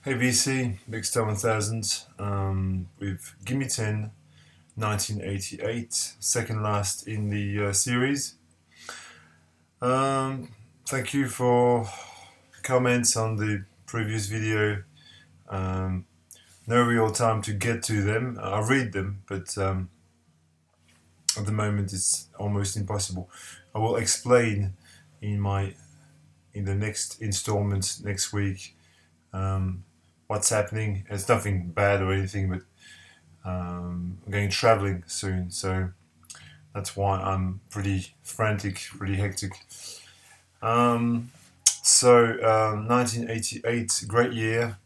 Hey VC, Big Star 1000, with Gimme Ten, 1988, second last in the series. Thank you for comments on the previous video. Um, no real time to get to them. I read them, but at the moment it's almost impossible. I will explain in the next installment next week what's happening. It's nothing bad or anything, but I'm going traveling soon, so that's why I'm pretty frantic, pretty hectic. 1988, great year,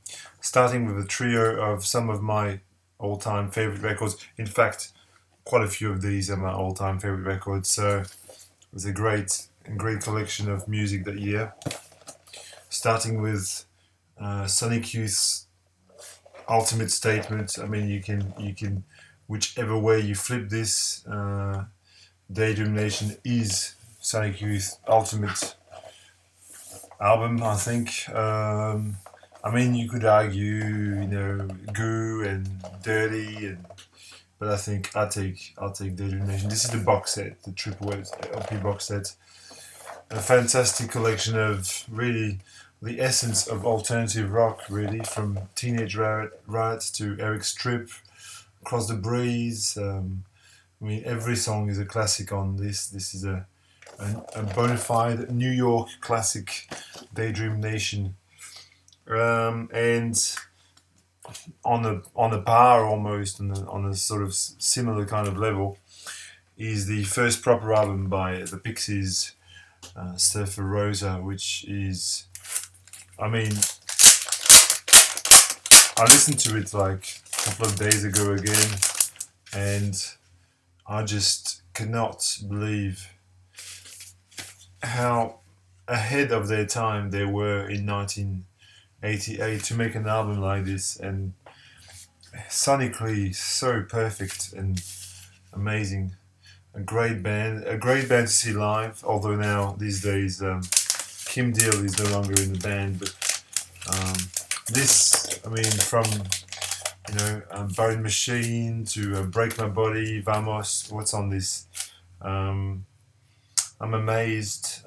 starting with a trio of some of my all-time favorite records. In fact, quite a few of these are my all-time favorite records, so it was a great collection of music that year. Starting with Sonic Youth's ultimate statement. I mean, you can whichever way you flip this, Daydream Nation is Sonic Youth ultimate album, I think. I mean, you could argue, Goo and Dirty, but I think I'll take Daydream Nation. This is the box set, the triple LP box set. A fantastic collection of really the essence of alternative rock, really, from Teenage Riot to Eric Strip, Across the Breeze. I mean, every song is a classic on this. This is a bona fide New York classic, Daydream Nation. And on a par almost, on a sort of similar kind of level, is the first proper album by the Pixies, Surfer Rosa, which is, I mean, I listened to it like a couple of days ago again, and I just cannot believe how ahead of their time they were in 1988 to make an album like this, and sonically so perfect and amazing. A great band to see live. Although now these days Kim Deal is no longer in the band, but this, I mean, from Bone Machine to Break My Body, Vamos. What's on this? I'm amazed.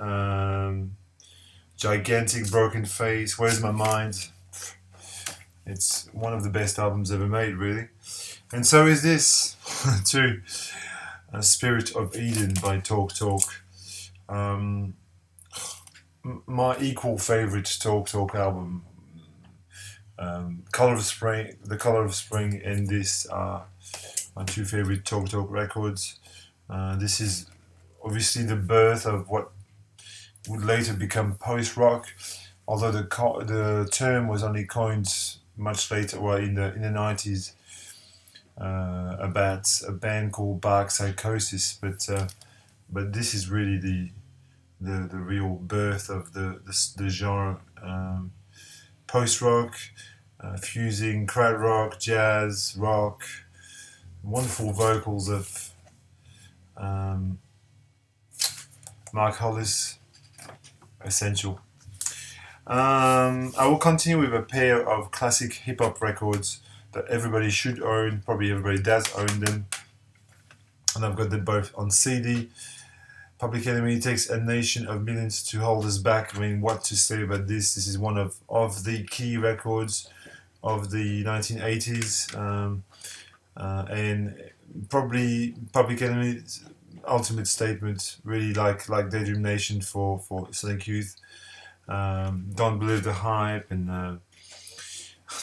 Gigantic Broken Face. Where's My Mind? It's one of the best albums ever made, really. And so is this too. Spirit of Eden by Talk Talk. My equal favorite Talk Talk album. Color of Spring, The Color of Spring, and this are my two favorite Talk Talk records. This is obviously the birth of what would later become post rock, although the term was only coined much later, well, in the 90s, about a band called Bark Psychosis. But this is really the real birth of the genre. Post rock, fusing crowd rock, jazz, rock, wonderful vocals of Mark Hollis, essential. I will continue with a pair of classic hip hop records that everybody should own. Probably everybody does own them, and I've got them both on CD. Public Enemy Takes a Nation of Millions to Hold Us Back. I mean, what to say about this? This is one of the key records of the 1980s, and probably Public Enemy's ultimate statement, really like Daydream Nation for Sonic Youth. Don't Believe the Hype, and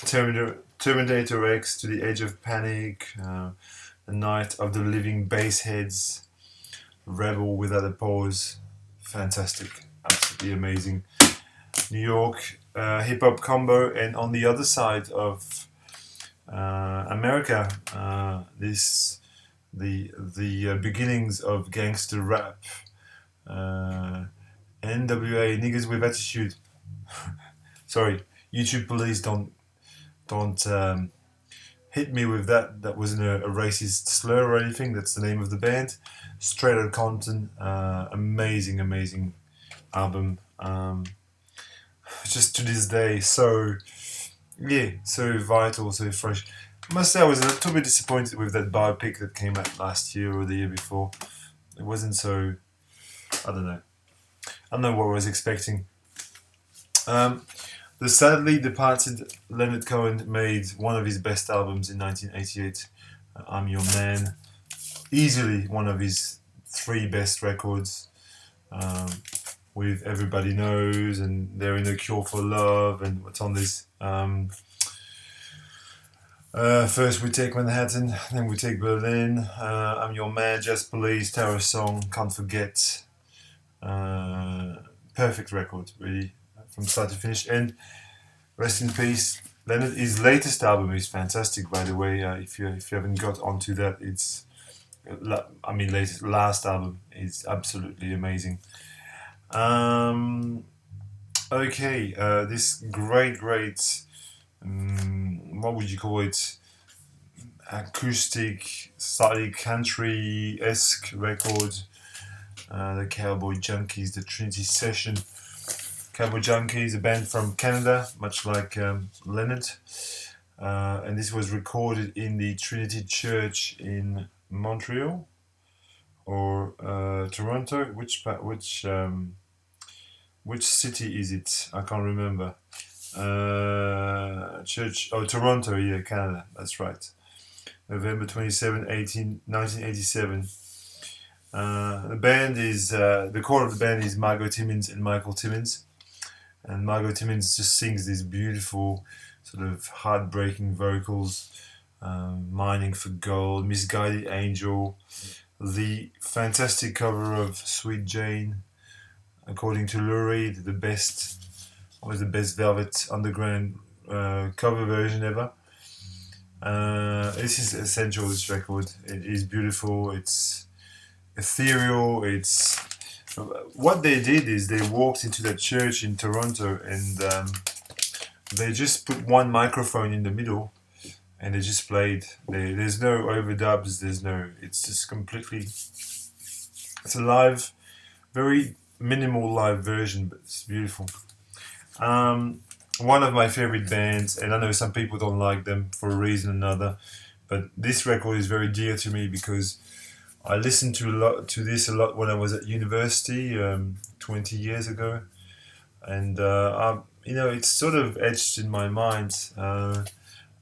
Terminator X, To the Edge of Panic, The Night of the Living Bassheads, Rebel Without a Pause, fantastic, absolutely amazing. New York hip hop combo, and on the other side of America, the beginnings of gangster rap, NWA, Niggas with Attitude. Sorry, YouTube police, don't hit me with that. That wasn't a racist slur or anything. That's the name of the band. Straight Outta Compton. Amazing album. Just to this day, so Yeah, so vital, so fresh. I must say I was a little bit disappointed with that biopic that came out last year or the year before. It wasn't so. I don't know. I don't know what I was expecting. Um, the sadly departed Leonard Cohen made one of his best albums in 1988. I'm Your Man, easily one of his three best records. Um, with Everybody Knows and They're in a Cure for Love and what's on this. First we take Manhattan, then we take Berlin. I'm Your Man, Just Police, Terror Song, Can't Forget. Perfect record, really, from start to finish. And rest in peace, Leonard. His latest album is fantastic, by the way. If you haven't got onto that, it's last album is absolutely amazing. Um, okay, this great, what would you call it? Acoustic, slightly country-esque record. The Cowboy Junkies, the Trinity Session. Cowboy Junkies, a band from Canada, much like Leonard. And this was recorded in the Trinity Church in Montreal or Toronto. Which city is it? I can't remember. Toronto, yeah, Canada. That's right. November 27, 1987. The core of the band is Margot Timmins and Michael Timmins. And Margot Timmins just sings these beautiful, sort of heartbreaking vocals, Mining for Gold, Misguided Angel, the fantastic cover of Sweet Jane, according to Lou Reed, the best Velvet Underground cover version ever. This is essential, this record. It is beautiful, it's ethereal, it's... What they did is they walked into that church in Toronto and they just put one microphone in the middle and they just played. There's no overdubs, it's just completely... It's a live, very minimal live version, but it's beautiful. One of my favorite bands, and I know some people don't like them for a reason or another, but this record is very dear to me because I listened to this a lot when I was at university 20 years ago, and it's sort of etched in my mind.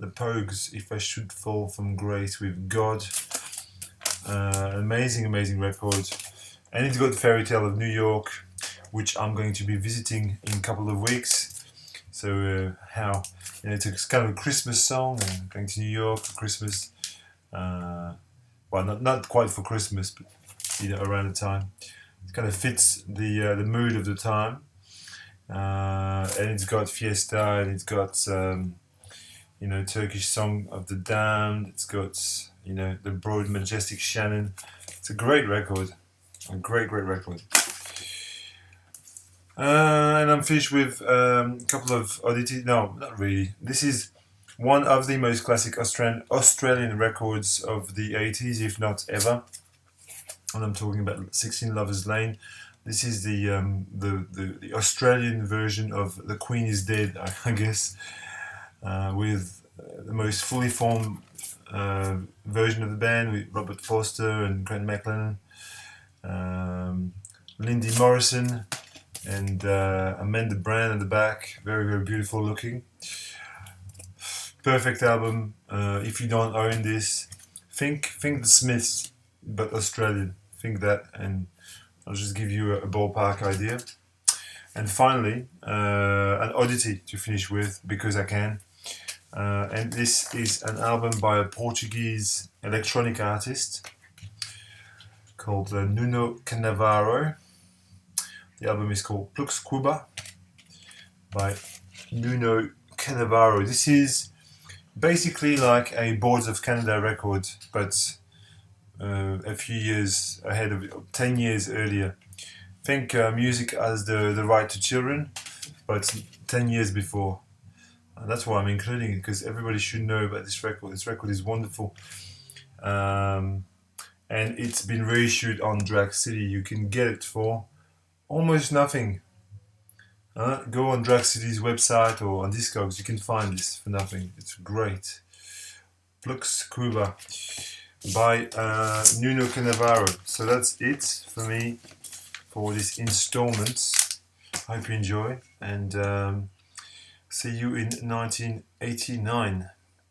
The Pogues, If I Should Fall from Grace with God, amazing record, and it's got Fairy Tale of New York, which I'm going to be visiting in a couple of weeks. So it's kind of a Christmas song. Going to New York for Christmas. Well, not quite for Christmas, but around the time. It kind of fits the mood of the time. And it's got Fiesta, and it's got Turkish Song of the Damned. It's got the Broad Majestic Shannon. It's a great record, a great record. And I'm finished with a couple of oddity. No, not really. This is one of the most classic Australian records of the 80s, if not ever. And I'm talking about 16 Lovers Lane. This is the Australian version of The Queen is Dead, I guess, with the most fully formed version of the band with Robert Forster and Grant McLennan, Lindy Morrison, and Amanda Brand at the back. Very beautiful looking. Perfect album. If you don't own this, think the Smiths, but Australian. Think that, and I'll just give you a ballpark idea. And finally, an oddity to finish with, because I can. And this is an album by a Portuguese electronic artist called Nuno Canavaro. The album is called Plux Cuba by Nuno Canavaro. This is basically like a Boards of Canada record, but a few years ahead of it, 10 years earlier. Think music as the right to children, but 10 years before. And that's why I'm including it, because everybody should know about this record. This record is wonderful. And it's been reissued on Drag City. You can get it for almost nothing. Go on Drag City's website or on Discogs, you can find this for nothing. It's great. Flux Cuba by Nuno Canavaro. So that's it for me for this installment. Hope you enjoy, and see you in 1989.